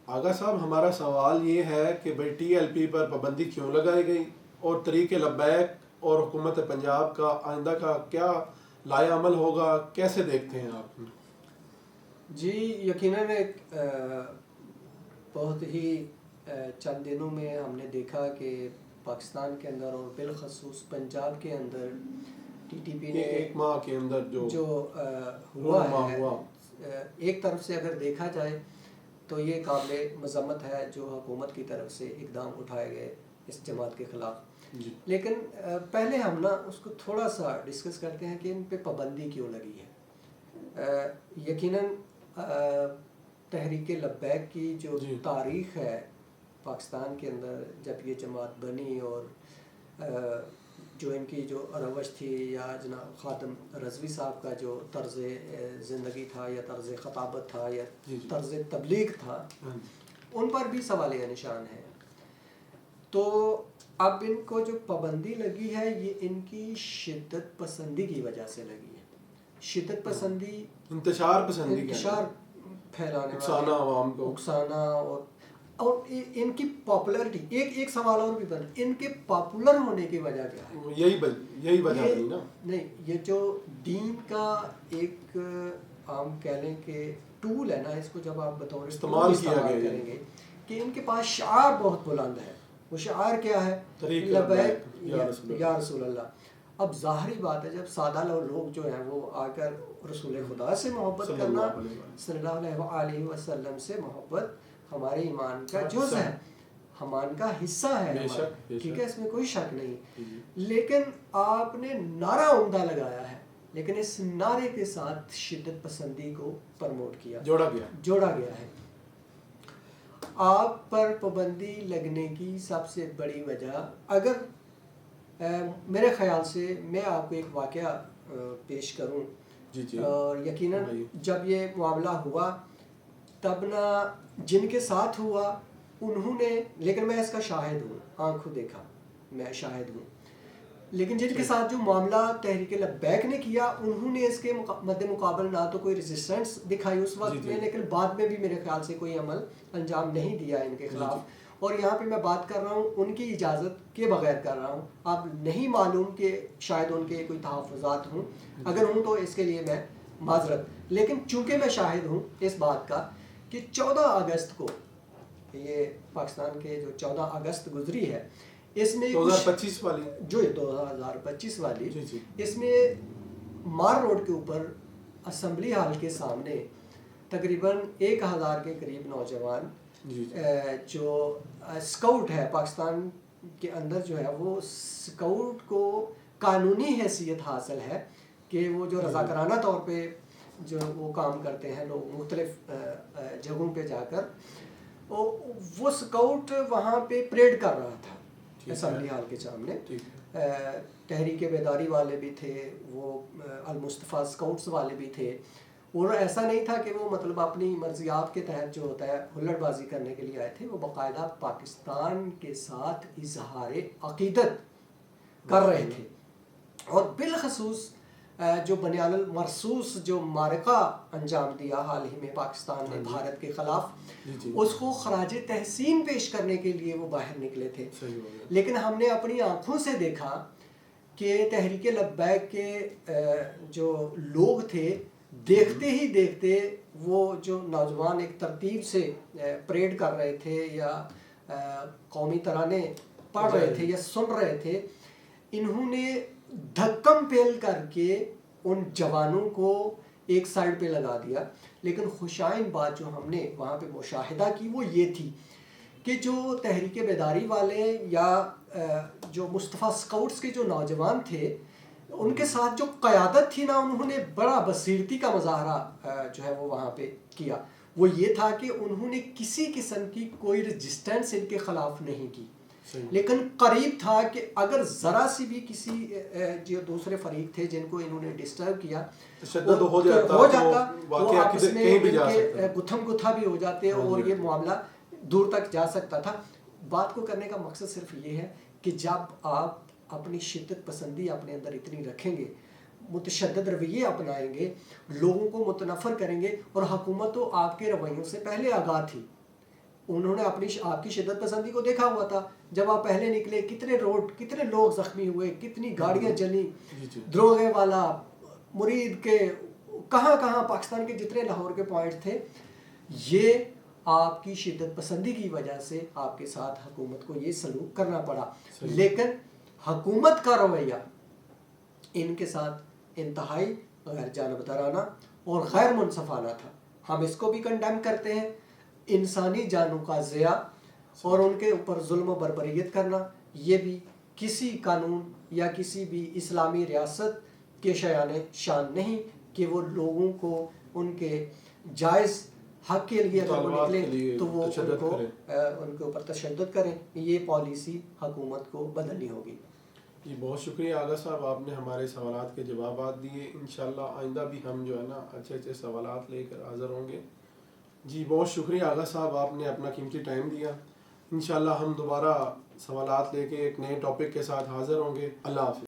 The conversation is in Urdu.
آغا صاحب ہمارا سوال یہ ہے کہ بھائی ٹی ایل پی پر پابندی کیوں لگائی گئی اور طریق لبیک اور حکومت پنجاب کا آئندہ کا کیا لائے عمل ہوگا، کیسے دیکھتے ہیں آپ؟ جی یقیناً ایک بہت ہی چند دنوں میں ہم نے دیکھا کہ پاکستان کے اندر اور بالخصوص پنجاب کے اندر ٹی ٹی پی نے ایک ماہ کے اندر جو ہوا ہے، ایک طرف سے اگر دیکھا جائے تو یہ قابل مذمت ہے جو حکومت کی طرف سے اقدام اٹھائے گئے اس جماعت کے خلاف جی. لیکن پہلے ہم نا اس کو تھوڑا سا ڈسکس کرتے ہیں کہ ان پہ پابندی کیوں لگی ہے. یقیناً تحریک لبیک کی جو تاریخ ہے پاکستان کے اندر، جب یہ جماعت بنی اور جو ان کی جو روش تھی یا جناب خاتم رضوی صاحب کا جو طرز زندگی تھا یا طرز خطابت تھا یا طرز تبلیغ تھا، ان پر بھی سوالیہ نشان ہے. تو اب ان کو جو پابندی لگی ہے یہ ان کی شدت پسندی کی وجہ سے لگی ہے. شدت پسندی، انتشار پھیلانے اکسانا عوام کو، اکسانا اور ان کی پاپولرٹی. ایک سوال اور بھی بنا، ان کے پاپولر ہونے کی وجہ کیا ہے؟ یہی وجہ نہیں نا. نہیں، یہ جو دین کا ایک عام کہہ لیں کہ ٹول ہے نا، اس کو جب آپ بطور استعمال کریں گے کہ ان کے پاس شعار بہت بلند ہے. وہ شعار کیا ہے؟ لبیک یا رسول اللہ. اب ظاہری بات ہے جب سادہ لوگ جو ہیں وہ آ کر رسول خدا سے محبت کرنا، صلی اللہ علیہ وسلم سے محبت ہمارے ایمان کا جز ہے، ایمان کا حصہ ہے، ٹھیک ہے، اس میں کوئی شک نہیں. لیکن آپ نے نعرہ عمدہ لگایا ہے، لیکن اس نعرے کے ساتھ شدت پسندی کو پروموٹ کیا، جوڑا گیا ہے. آپ پر پابندی لگنے کی سب سے بڑی وجہ، اگر میرے خیال سے میں آپ کو ایک واقعہ پیش کروں، اور یقیناً جب یہ معاملہ ہوا تب نہ جن کے ساتھ ہوا انہوں نے، لیکن میں اس کا شاہد ہوں، آنکھوں دیکھا میں شاہد ہوں، لیکن جن کے ساتھ جو معاملہ تحریک لبیک نے کیا انہوں نے اس کے مد مقابل نہ تو کوئی ریزسٹنس دکھائی اس وقت میں، لیکن بعد میں بھی میرے خیال سے کوئی عمل انجام نہیں دیا ان کے خلاف. اور یہاں پہ میں بات کر رہا ہوں ان کی اجازت کے بغیر کر رہا ہوں. اب نہیں معلوم کہ شاید ان کے کوئی تحفظات ہوں، اگر ہوں تو اس کے لیے میں معذرت. لیکن چونکہ میں شاہد ہوں اس بات کا کہ 14 اگست کو، یہ پاکستان کے جو 14 اگست گزری ہے، اس میں 2025 والی، جو 2025 والی، اس میں مار روڈ کے اوپر اسمبلی ہال کے سامنے تقریباً 1000 کے قریب نوجوان جو اسکاؤٹ ہے پاکستان کے اندر، جو ہے وہ اسکاؤٹ کو قانونی حیثیت حاصل ہے کہ وہ جو رضاکارانہ طور پہ جو وہ کام کرتے ہیں لوگ مختلف جگہوں پہ جا کر، وہ اسکاؤٹ وہاں پہ پریڈ کر رہا تھا اسمبلی ہال کے سامنے. تحریک بیداری والے بھی تھے، وہ المصطفیٰ اسکاؤٹس والے بھی تھے، اور ایسا نہیں تھا کہ وہ مطلب اپنی مرضیات کے تحت جو ہوتا ہے ہلڑ بازی کرنے کے لیے آئے تھے. وہ باقاعدہ پاکستان کے ساتھ اظہار عقیدت کر رہے تھے، اور بالخصوص جو بنیاد المرصوص جو معرکہ انجام دیا حال ہی میں پاکستان نے بھارت کے خلاف، اس کو خراج تحسین پیش کرنے کے لیے وہ باہر نکلے تھے. لیکن ہم نے اپنی آنکھوں سے دیکھا کہ تحریک لبیک کے جو لوگ تھے، دیکھتے ہی دیکھتے وہ جو نوجوان ایک ترتیب سے پریڈ کر رہے تھے یا قومی ترانے پڑھ رہے تھے یا سن رہے تھے، انہوں نے دھکم پیل کر کے ان جوانوں کو ایک سائڈ پہ لگا دیا. لیکن خوشائن بات جو ہم نے وہاں پہ مشاہدہ کی وہ یہ تھی کہ جو تحریک بیداری والے یا جو مصطفیٰ اسکاؤٹس کے جو نوجوان تھے، ان کے ساتھ جو قیادت تھی نا، انہوں نے بڑا بصیرتی کا مظاہرہ جو ہے وہ وہاں پہ کیا. وہ یہ تھا کہ انہوں نے کسی قسم کی کوئی رجسٹنس ان کے خلاف نہیں کی، لیکن قریب تھا کہ اگر ذرا سی بھی کسی جو دوسرے فریق تھے جن کو انہوں نے ڈسٹرب کیا ہو جاتا، وہ آپس میں گتھم گتھا بھی ہو جاتے اور یہ معاملہ دور تک جا سکتا تھا. بات کو کرنے کا مقصد صرف یہ ہے کہ جب آپ اپنی شدت پسندی اپنے اندر اتنی رکھیں گے، متشدد رویے اپنائیں گے، لوگوں کو متنفر کریں گے، اور حکومت تو آپ کے رویوں سے پہلے آگاہ تھی انہوں نے آپ کی شدت پسندی کو دیکھا ہوا تھا. جب آپ پہلے نکلے کتنے لوگ زخمی ہوئے, کتنی گاڑیاں جلی, دروگے والا, مرید کے, کہاں پاکستان کے جتنے لاہور کے پوائنٹ تھے. یہ آپ کی شدت پسندی کی وجہ سے آپ کے ساتھ حکومت کو یہ سلوک کرنا پڑا. لیکن حکومت کا رویہ ان کے ساتھ انتہائی غیر جانبدارانہ اور غیر منصفانہ تھا. ہم اس کو بھی کنڈیم کرتے ہیں. انسانی جانوں کا ضیاع اور ان کے اوپر ظلم و بربریت کرنا, یہ بھی کسی قانون یا کسی بھی اسلامی ریاست کے شان نہیں کہ وہ لوگوں کو ان کے جائز حق کے لیے اگر وہ نکلے تو وہ ان کے اوپر تشدد کریں. یہ پالیسی حکومت کو بدلنی ہوگی. جی بہت شکریہ آغا صاحب, آپ نے ہمارے سوالات کے جوابات دیے. انشاءاللہ آئندہ بھی ہم جو ہے نا اچھے سوالات لے کر حاضر ہوں گے. جی بہت شکریہ آغا صاحب, آپ نے اپنا قیمتی ٹائم دیا. انشاءاللہ ہم دوبارہ سوالات لے کے ایک نئے ٹاپک کے ساتھ حاضر ہوں گے. اللہ حافظ.